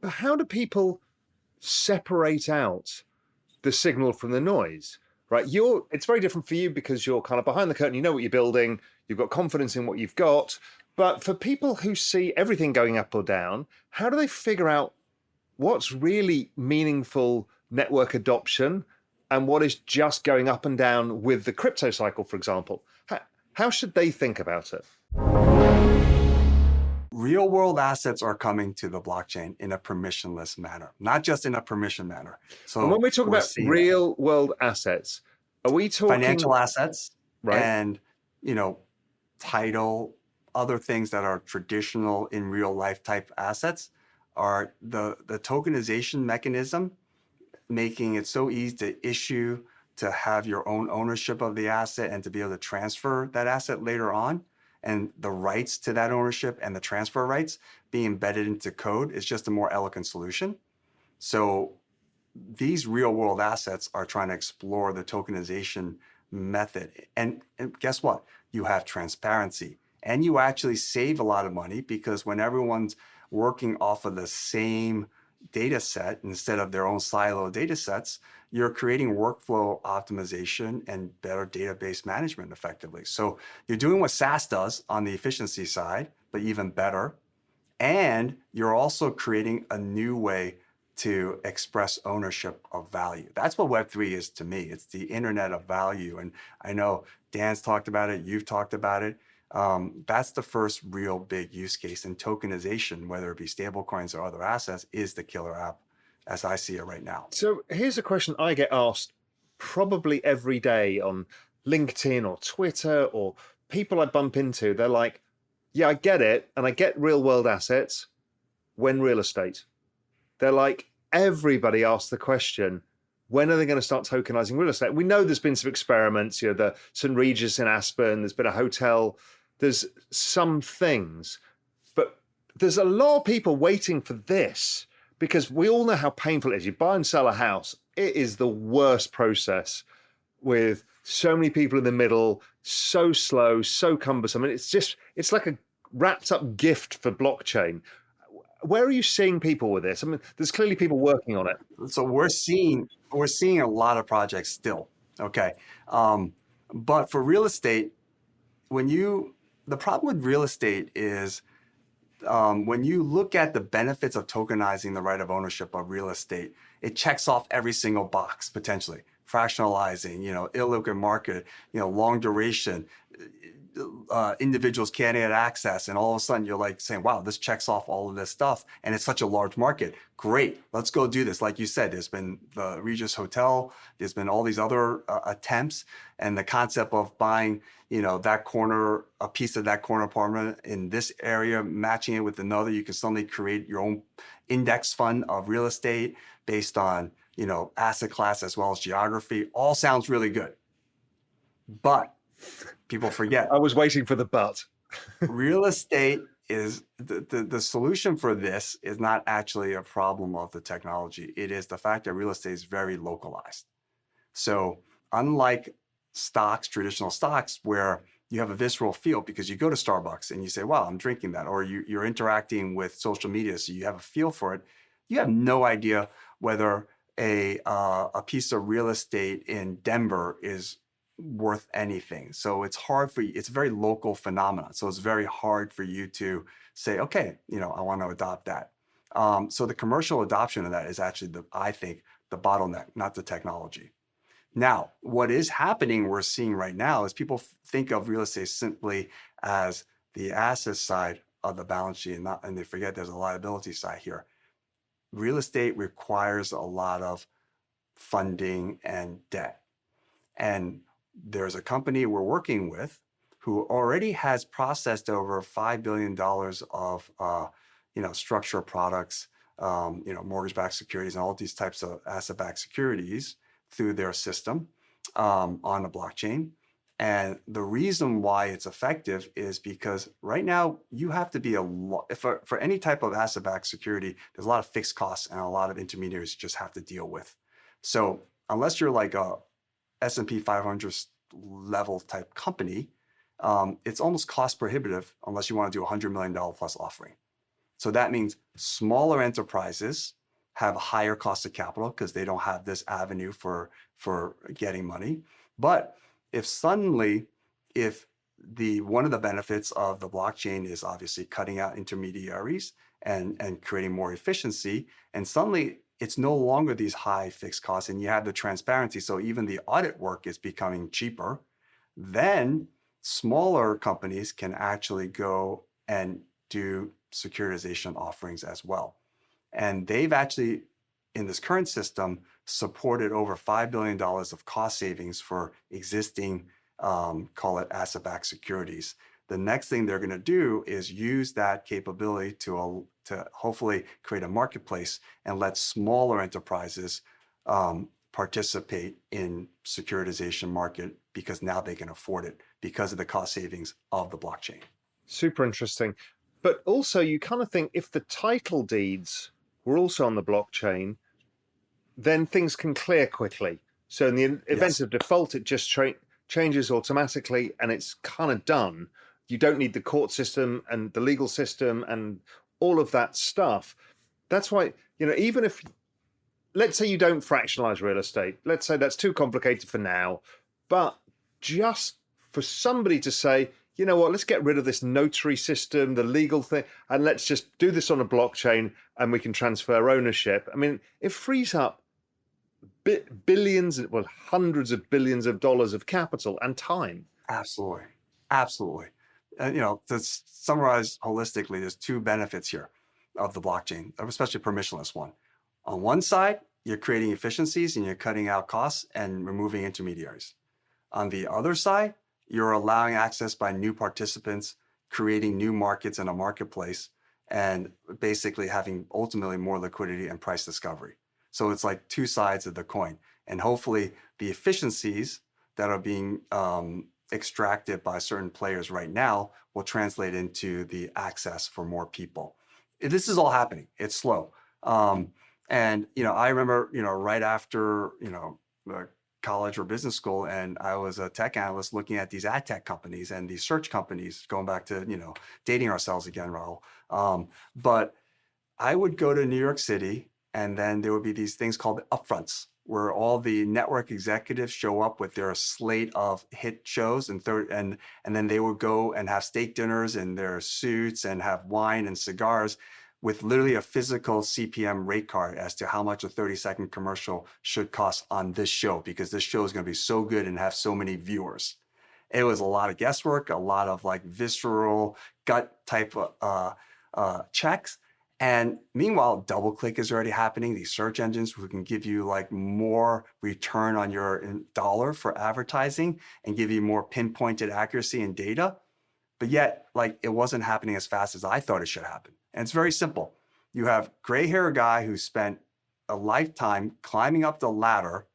But how do people separate out the signal from the noise? Right, it's very different for you because you're kind of behind the curtain. You know what you're building. You've got confidence in what you've got. But for people who see everything going up or down, how do they figure out what's really meaningful network adoption and what is just going up and down with the crypto cycle, for example? How should they think about it? Real world assets are coming to the blockchain in a permissionless manner, not just in a permission manner. So and when we talk about real world assets, are we talking financial assets, right? And, title, other things that are traditional in real life type assets are the tokenization mechanism, making it so easy to issue, to have your own ownership of the asset and to be able to transfer that asset later on. And the rights to that ownership and the transfer rights being embedded into code is just a more elegant solution. So these real world assets are trying to explore the tokenization method. And guess what? You have transparency and you actually save a lot of money because when everyone's working off of the same data set instead of their own silo data sets, you're creating workflow optimization and better database management effectively. So you're doing what SaaS does on the efficiency side, but even better. And you're also creating a new way to express ownership of value. That's what Web3 is to me. It's the internet of value. And I know Dan's talked about it, you've talked about it. That's the first real big use case, and tokenization, whether it be stablecoins or other assets, is the killer app as I see it right now. So here's a question I get asked probably every day on LinkedIn or Twitter or people I bump into. They're like, yeah, I get it. And I get real world assets. When real estate? They're like, everybody asks the question, when are they going to start tokenizing real estate? We know there's been some experiments, the St. Regis in Aspen, there's been a hotel, there's some things, but there's a lot of people waiting for this because we all know how painful it is. You buy and sell a house. It is the worst process with so many people in the middle, so slow, so cumbersome. And it's like a wrapped up gift for blockchain. Where are you seeing people with this? I mean, there's clearly people working on it. So we're seeing a lot of projects still. Okay. But for real estate, the problem with real estate is when you look at the benefits of tokenizing the right of ownership of real estate, it checks off every single box potentially. Fractionalizing, illiquid market, long duration, individuals can't get access, and all of a sudden you're like saying, wow, this checks off all of this stuff and it's such a large market. Great, let's go do this. Like you said, there's been the Regis Hotel, there's been all these other attempts, and the concept of buying a piece of that corner apartment in this area, matching it with another, you can suddenly create your own index fund of real estate based on asset class as well as geography. All sounds really good, but people forget. I was waiting for the but. Real estate is the solution for this is not actually a problem of the technology. It is the fact that real estate is very localized. So unlike traditional stocks, where you have a visceral feel because you go to Starbucks and you say, wow, I'm drinking that, or you're interacting with social media, so you have a feel for it. You have no idea whether a piece of real estate in Denver is worth anything. So it's hard for you. It's a very local phenomenon. So it's very hard for you to say, okay, I want to adopt that. So the commercial adoption of that is actually I think the bottleneck, not the technology. Now, what is happening, we're seeing right now, is people think of real estate simply as the asset side of the balance sheet, and they forget there's a liability side here. Real estate requires a lot of funding and debt. And there's a company we're working with who already has processed over $5 billion of structured products, mortgage-backed securities, and all these types of asset-backed securities through their system on the blockchain. And the reason why it's effective is because right now you have to be for any type of asset-backed security, there's a lot of fixed costs and a lot of intermediaries you just have to deal with. So unless you're like a S&P 500 level type company, it's almost cost prohibitive unless you want to do $100 million plus offering. So that means smaller enterprises have a higher cost of capital because they don't have this avenue for getting money. But if suddenly, if one of the benefits of the blockchain is obviously cutting out intermediaries and creating more efficiency, and suddenly it's no longer these high fixed costs, and you have the transparency. So even the audit work is becoming cheaper. Then smaller companies can actually go and do securitization offerings as well. And they've actually, in this current system, supported over $5 billion of cost savings for existing, call it asset-backed securities. The next thing they're going to do is use that capability to hopefully create a marketplace and let smaller enterprises participate in securitization market, because now they can afford it because of the cost savings of the blockchain. Super interesting. But also you kind of think if the title deeds were also on the blockchain, then things can clear quickly. So in the event of default, it just changes automatically and it's kind of done. You don't need the court system and the legal system and all of that stuff. That's why, even if, let's say you don't fractionalize real estate, let's say that's too complicated for now, but just for somebody to say, you know what, let's get rid of this notary system, the legal thing, and let's just do this on a blockchain and we can transfer ownership. I mean, it frees up billions, well, hundreds of billions of dollars of capital and time. Absolutely. Absolutely. And, to summarize holistically, there's two benefits here of the blockchain, especially permissionless one. On one side, you're creating efficiencies and you're cutting out costs and removing intermediaries. On the other side, you're allowing access by new participants, creating new markets in a marketplace, and basically having ultimately more liquidity and price discovery. So it's like two sides of the coin. And hopefully the efficiencies that are being extracted by certain players right now will translate into the access for more people. This is all happening. It's slow. And, I remember, right after, college or business school, and I was a tech analyst looking at these ad tech companies and these search companies, going back to, dating ourselves again, Raoul. But I would go to New York City, and then there would be these things called upfronts, where all the network executives show up with their slate of hit shows, and then they would go and have steak dinners in their suits and have wine and cigars, with literally a physical CPM rate card as to how much a 30-second commercial should cost on this show, because this show is going to be so good and have so many viewers. It was a lot of guesswork, a lot of like visceral gut type checks. And meanwhile, DoubleClick is already happening. These search engines who can give you like more return on your dollar for advertising and give you more pinpointed accuracy and data. But yet, like, it wasn't happening as fast as I thought it should happen. And it's very simple. You have gray hair guy who spent a lifetime climbing up the ladder,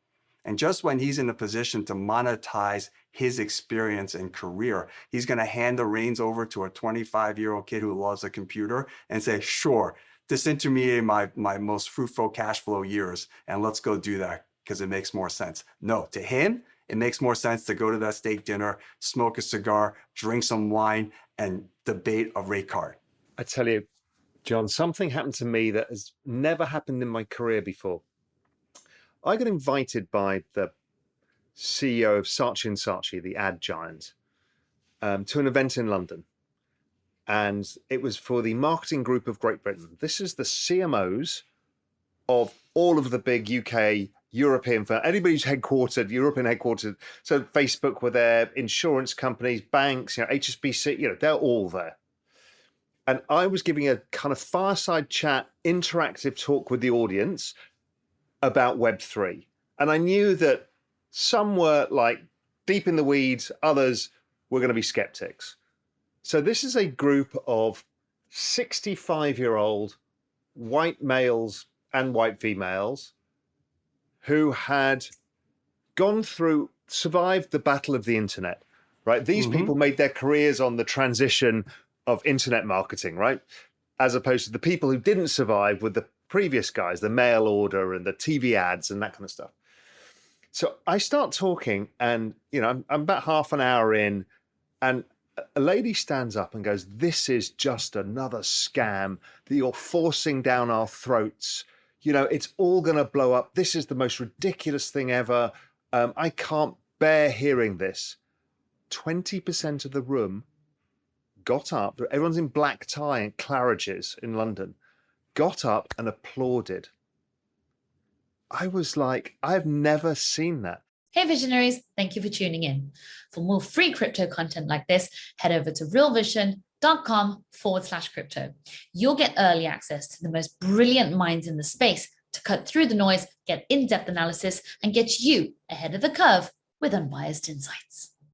and just when he's in a position to monetize his experience and career, he's going to hand the reins over to a 25-year-old kid who loves a computer and say, sure, disintermediate my most fruitful cash flow years, and let's go do that because it makes more sense. No, to him, it makes more sense to go to that steak dinner, smoke a cigar, drink some wine, and debate a rate card. I tell you, John, something happened to me that has never happened in my career before. I got invited by the CEO of Saatchi & Saatchi, the ad giant, to an event in London. And it was for the marketing group of Great Britain. This is the CMOs of all of the big UK, European firms, anybody who's European headquartered. So Facebook were there, insurance companies, banks, HSBC, they're all there. And I was giving a kind of fireside chat, interactive talk with the audience about Web3. And I knew that some were like deep in the weeds, others were going to be skeptics. So this is a group of 65-year-old white males and white females who had survived the battle of the internet, right? These people made their careers on the transition of internet marketing, right? As opposed to the people who didn't survive with the previous guys, the mail order and the TV ads and that kind of stuff. So I start talking and, I'm about half an hour in, and a lady stands up and goes, "This is just another scam that you're forcing down our throats. You know, it's all going to blow up. This is the most ridiculous thing ever. I can't bear hearing this." 20% of the room got up. Everyone's in black tie and Claridge's in London. Got up and applauded. I was like, I've never seen that. Hey visionaries, thank you for tuning in. For more free crypto content like this, head over to realvision.com/crypto. You'll get early access to the most brilliant minds in the space to cut through the noise, get in-depth analysis, and get you ahead of the curve with unbiased insights.